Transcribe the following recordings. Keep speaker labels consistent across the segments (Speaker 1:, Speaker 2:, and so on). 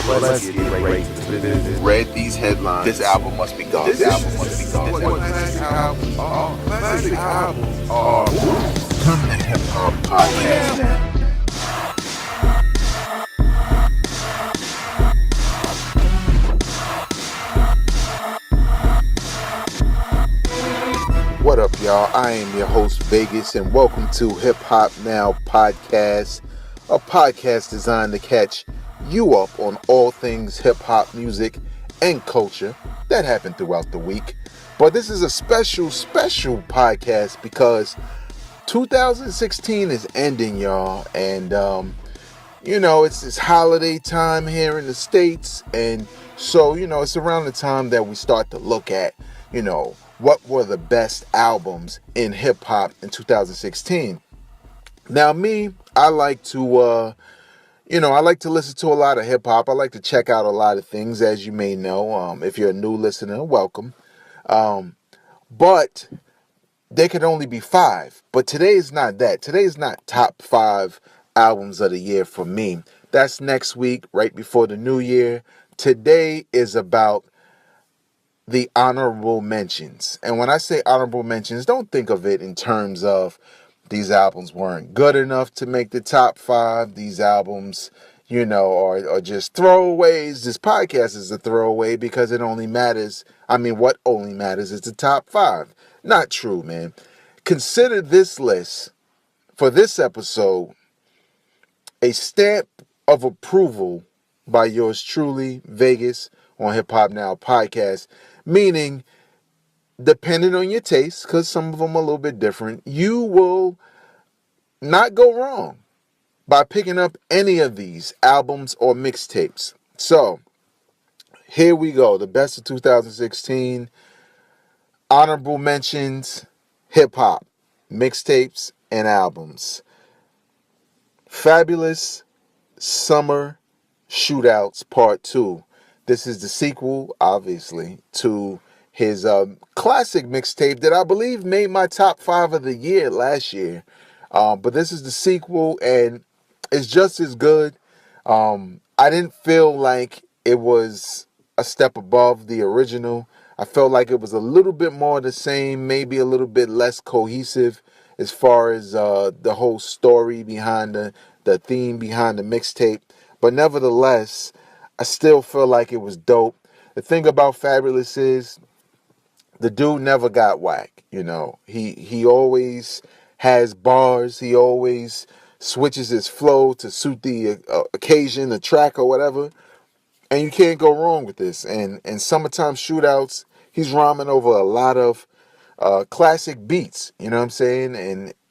Speaker 1: Let's get right to business.
Speaker 2: Read these headlines. This album must be gone. This album must be gone.
Speaker 1: Classic albums are. Classic albums are.
Speaker 2: Permanent Hip Hop Podcast. What up, y'all? I am your host, Vegas, and welcome to Hip Hop Now Podcast, a podcast designed to catch you up on all things hip hop music and culture that happened throughout the week. But this is a special podcast because 2016 is ending, y'all, and it's this holiday time here in the States, and so it's around the time that we start to look at what were the best albums in hip hop in 2016. Now, I like to listen to a lot of hip hop. I like to check out a lot of things, as you may know. If you're a new listener, welcome. But there could only be 5. But today is not that. Today is not top 5 albums of the year for me. That's next week, right before the new year. Today is about the honorable mentions. And when I say honorable mentions, don't think of it in terms of these albums weren't good enough to make the top 5. These albums, are just throwaways. This podcast is a throwaway because it only matters. What only matters is the top 5. Not true, man. Consider this list for this episode a stamp of approval by yours truly, Vegas, on Hip Hop Now Podcast. Meaning, depending on your taste, because some of them are a little bit different, you will not go wrong by picking up any of these albums or mixtapes. So, here we go. The best of 2016. Honorable mentions, hip-hop, mixtapes, and albums. Fabolous Summer Shootouts Part 2. This is the sequel, obviously, to his classic mixtape that I believe made my top 5 of the year last year. But this is the sequel, and it's just as good. I didn't feel like it was a step above the original. I felt like it was a little bit more the same, maybe a little bit less cohesive as far as the whole story behind the theme behind the mixtape. But nevertheless, I still feel like it was dope. The thing about Fabolous is the dude never got whack. He always has bars. He always switches his flow to suit the occasion, the track, or whatever. And you can't go wrong with this. And Summertime Shootouts, he's rhyming over a lot of classic beats. You know what I'm saying?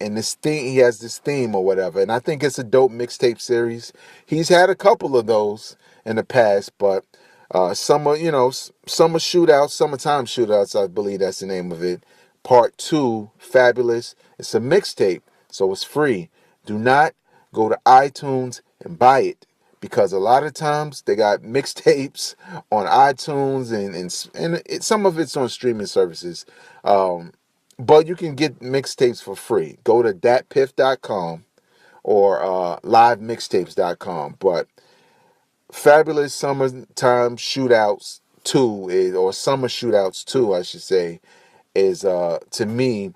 Speaker 2: And this theme, he has this theme or whatever. And I think it's a dope mixtape series. He's had a couple of those in the past, but Summertime Shootouts, I believe that's the name of it. Part 2, Fabolous. It's a mixtape, so it's free. Do not go to iTunes and buy it, because a lot of times they got mixtapes on iTunes and some of it's on streaming services. But you can get mixtapes for free. Go to datpiff.com or livemixtapes.com. But Fabolous Summertime Shootouts 2 or Summer Shootouts 2, I should say, is to me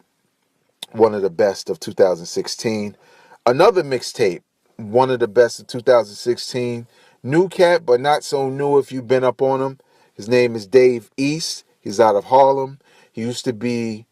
Speaker 2: one of the best of 2016. Another mixtape, one of the best of 2016. New cat, but not so new if you've been up on him. His name is Dave East. He's out of Harlem. He used to be,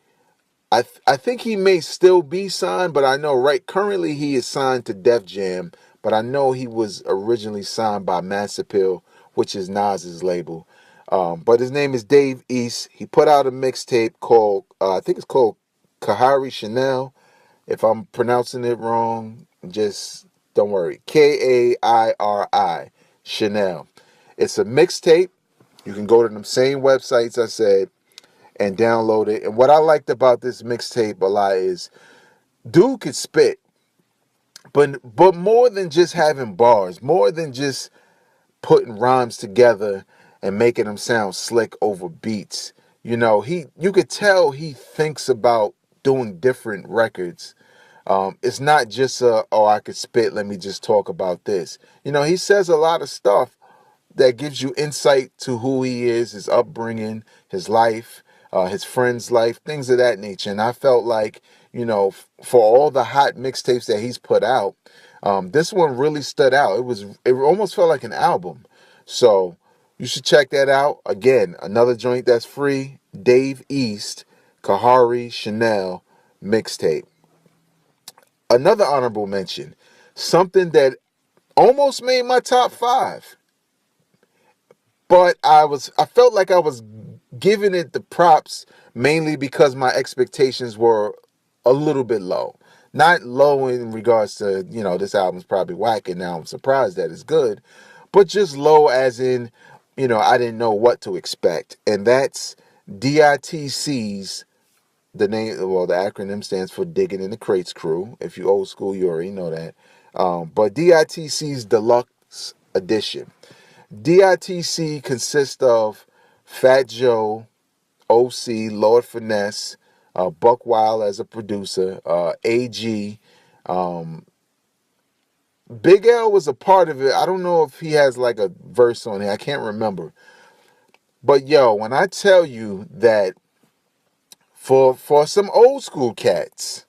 Speaker 2: I think he may still be signed, but I know currently he is signed to Def Jam. But I know he was originally signed by Mass Appeal, which is Nas's label. But his name is Dave East. He put out a mixtape called, I think it's called Kahari Chanel. If I'm pronouncing it wrong, just don't worry. Kairi Chanel. It's a mixtape. You can go to them same websites I said and download it. And what I liked about this mixtape a lot is dude could spit. But more than just having bars, more than just putting rhymes together and making them sound slick over beats. You could tell he thinks about doing different records. It's not just I could spit, let me just talk about this. He says a lot of stuff that gives you insight to who he is, his upbringing, his life, his friend's life, things of that nature. And I felt like, for all the hot mixtapes that he's put out, this one really stood out. It almost felt like an album. So you should check that out. Again, another joint that's free, Dave East, Kahari Chanel mixtape. Another honorable mention, something that almost made my top 5. But I felt like I was giving it the props mainly because my expectations were a little bit low. Not low in regards to, this album's probably whack and now I'm surprised that it's good, but just low as in, I didn't know what to expect. And that's DITC's, the acronym stands for Digging in the Crates Crew. If you old school, you already know that. But DITC's Deluxe Edition. DITC consists of Fat Joe, OC, Lord Finesse, Buck Wild as a producer, AG. Big L was a part of it. I don't know if he has like a verse on it. I can't remember. But yo, when I tell you that for some old school cats,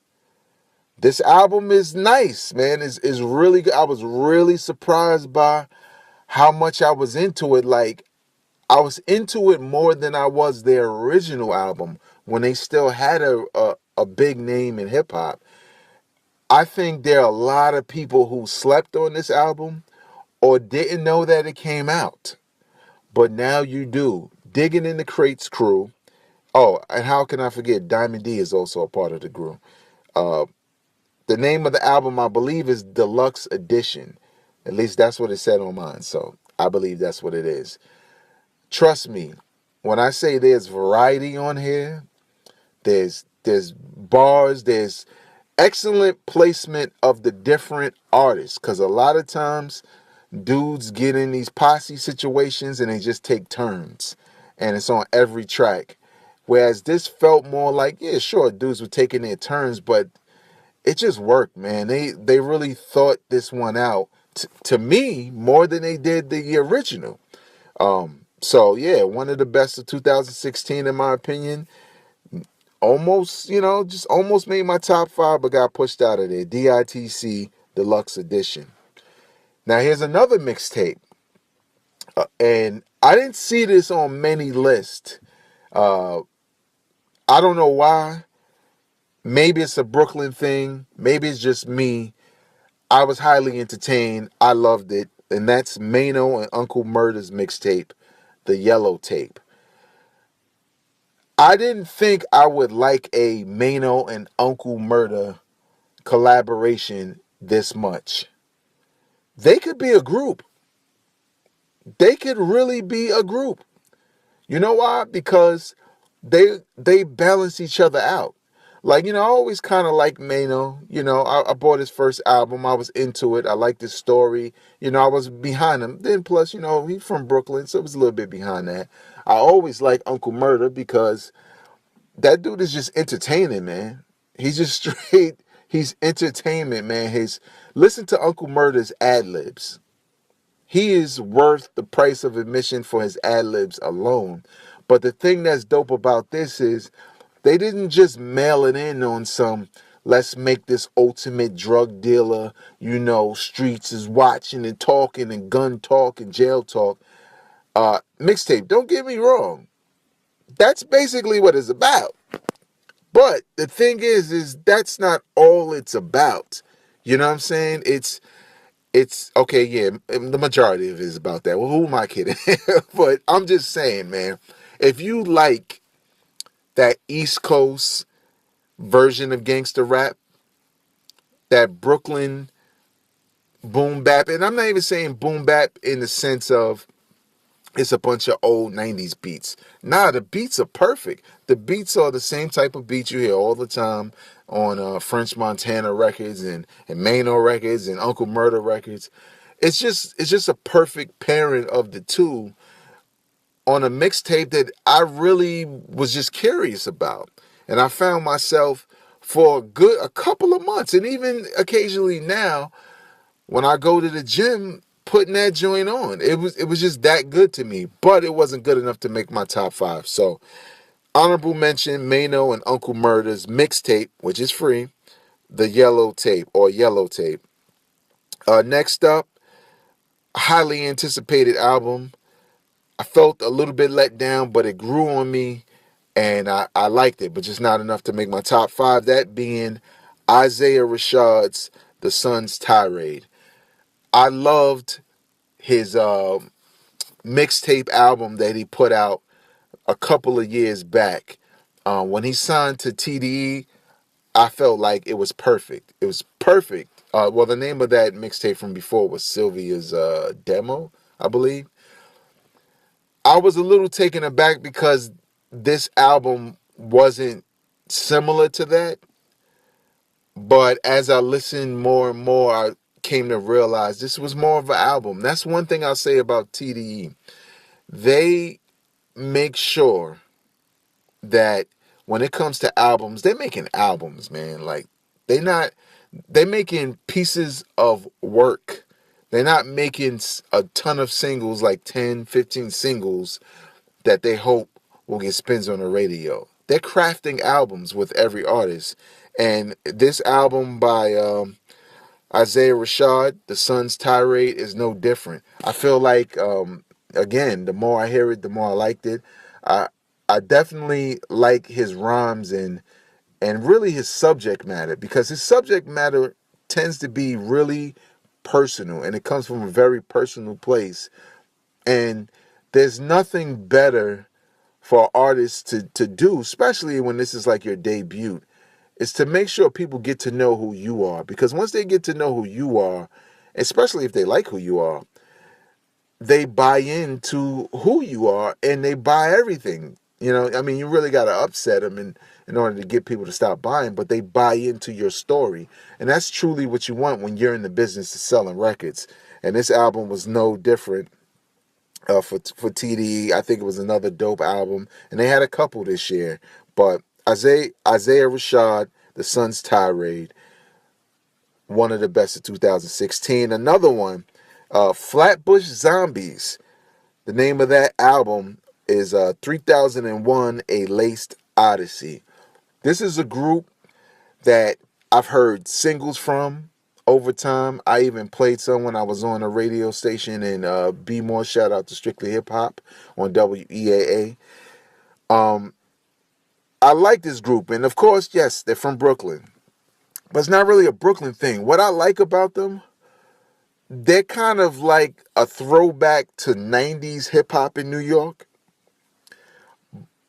Speaker 2: this album is nice, man. Is really good. I was really surprised by how much I was into it. Like, I was into it more than I was their original album when they still had a big name in hip hop. I think there are a lot of people who slept on this album or didn't know that it came out. But now you do. Digging in the Crates Crew. Oh, and how can I forget? Diamond D is also a part of the crew. The name of the album, I believe, is Deluxe Edition. At least that's what it said on mine. So I believe that's what it is. Trust me, when I say there's variety on here, there's bars, there's excellent placement of the different artists. Because a lot of times, dudes get in these posse situations and they just take turns. And it's on every track. Whereas this felt more like, yeah, sure, dudes were taking their turns, but it just worked, man. They really thought this one out, to me, more than they did the original. So, yeah, one of the best of 2016, in my opinion. Almost, just almost made my top 5, but got pushed out of there. DITC Deluxe Edition. Now, here's another mixtape. And I didn't see this on many lists. I don't know why. Maybe it's a Brooklyn thing. Maybe it's just me. I was highly entertained. I loved it. And that's Mano and Uncle Murda's mixtape, The Yellow Tape. I didn't think I would like a Mano and Uncle Murda collaboration this much. They could be a group. They could really be a group. You know why? Because they balance each other out. Like, I always kind of like Mano. I bought his first album. I was into it. I liked his story. I was behind him. Then plus, he's from Brooklyn, so it was a little bit behind that. I always like Uncle Murda because that dude is just entertaining, man. He's just straight. He's entertainment, man. Listen to Uncle Murda's ad-libs. He is worth the price of admission for his ad-libs alone. But the thing that's dope about this is they didn't just mail it in on some, let's make this ultimate drug dealer, streets is watching and talking and gun talk and jail talk. Mixtape, don't get me wrong. That's basically what it's about. But the thing is that's not all it's about. You know what I'm saying? It's okay, yeah, the majority of it is about that. Well, who am I kidding? But I'm just saying, man, if you like that East Coast version of gangster rap, that Brooklyn boom bap, and I'm not even saying boom bap in the sense of it's a bunch of old 90s beats. Nah, the beats are perfect. The beats are the same type of beats you hear all the time on French Montana records and Mano records and Uncle Murda records. It's just a perfect pairing of the two on a mixtape that I really was just curious about. And I found myself for a couple of months, and even occasionally now, when I go to the gym, putting that joint on. It was just that good to me, but it wasn't good enough to make my top 5. So honorable mention, Mano and Uncle Murder's mixtape, which is free, the Yellow Tape or Yellow Tape. Next up, highly anticipated album. I felt a little bit let down, but it grew on me, and I liked it, but just not enough to make my top 5. That being Isaiah Rashad's The Sun's Tirade. I loved his mixtape album that he put out a couple of years back. When he signed to TDE, I felt like it was perfect. It was perfect. Well, the name of that mixtape from before was Sylvia's Demo, I believe. I was a little taken aback because this album wasn't similar to that. But as I listened more and more, I came to realize this was more of an album. That's one thing I'll say about TDE. They make sure that when it comes to albums, they're making albums, man. Like, they're making pieces of work. They're not making a ton of singles, like 10, 15 singles that they hope will get spins on the radio. They're crafting albums with every artist. And this album by Isaiah Rashad, The Sun's Tirade, is no different. I feel like, again, the more I hear it, the more I liked it. I definitely like his rhymes and really his subject matter, because his subject matter tends to be really personal, and it comes from a very personal place. And there's nothing better for artists to do, especially when this is like your debut, is to make sure people get to know who you are. Because once they get to know who you are, especially if they like who you are, they buy into who you are and they buy everything. You know, I mean, you really got to upset them in order to get people to stop buying, but they buy into your story. And that's truly what you want when you're in the business of selling records. And this album was no different for TDE. I think it was another dope album. And they had a couple this year. But Isaiah Rashad, The Sun's Tirade, one of the best of 2016. Another one, Flatbush Zombies. The name of that album is 3001 A Laced Odyssey. This is a group that I've heard singles from over time. I even played some when I was on a radio station in Be More. Shout out to Strictly Hip Hop on WEAA. I like this group, and of course, yes, they're from Brooklyn. But it's not really a Brooklyn thing. What I like about them, they're kind of like a throwback to 90s hip hop in New York.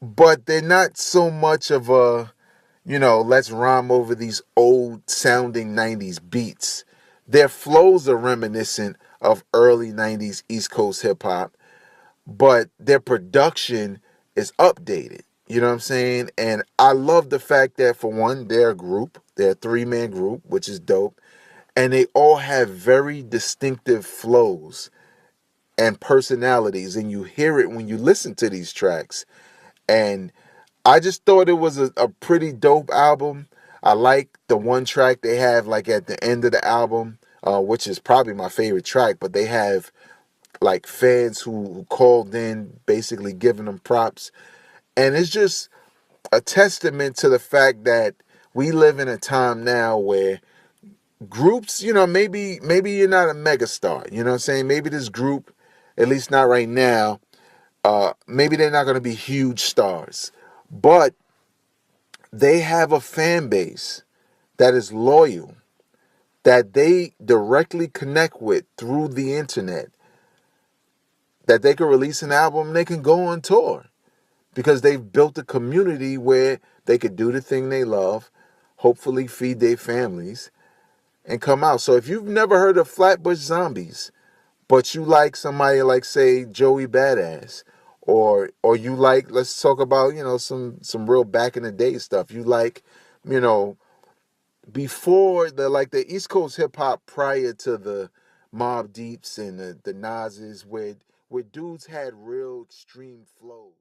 Speaker 2: But they're not so much of a, let's rhyme over these old sounding 90s beats. Their flows are reminiscent of early 90s East Coast hip hop, but their production is updated. You know what I'm saying? And I love the fact that, for one, they're a group. They're a 3-man group, which is dope. And they all have very distinctive flows and personalities. And you hear it when you listen to these tracks. And I just thought it was a pretty dope album. I like the one track they have like at the end of the album, which is probably my favorite track. But they have like fans who called in, basically giving them props. And it's just a testament to the fact that we live in a time now where groups, maybe you're not a megastar, you know what I'm saying? Maybe this group, at least not right now, maybe they're not going to be huge stars. But they have a fan base that is loyal, that they directly connect with through the internet, that they can release an album and they can go on tour. Because they've built a community where they could do the thing they love, hopefully feed their families, and come out. So if you've never heard of Flatbush Zombies, but you like somebody like, say, Joey Badass, or you like, let's talk about, some real back in the day stuff. You like, before the East Coast hip hop prior to the Mobb Deeps and the Nas's, where dudes had real extreme flows.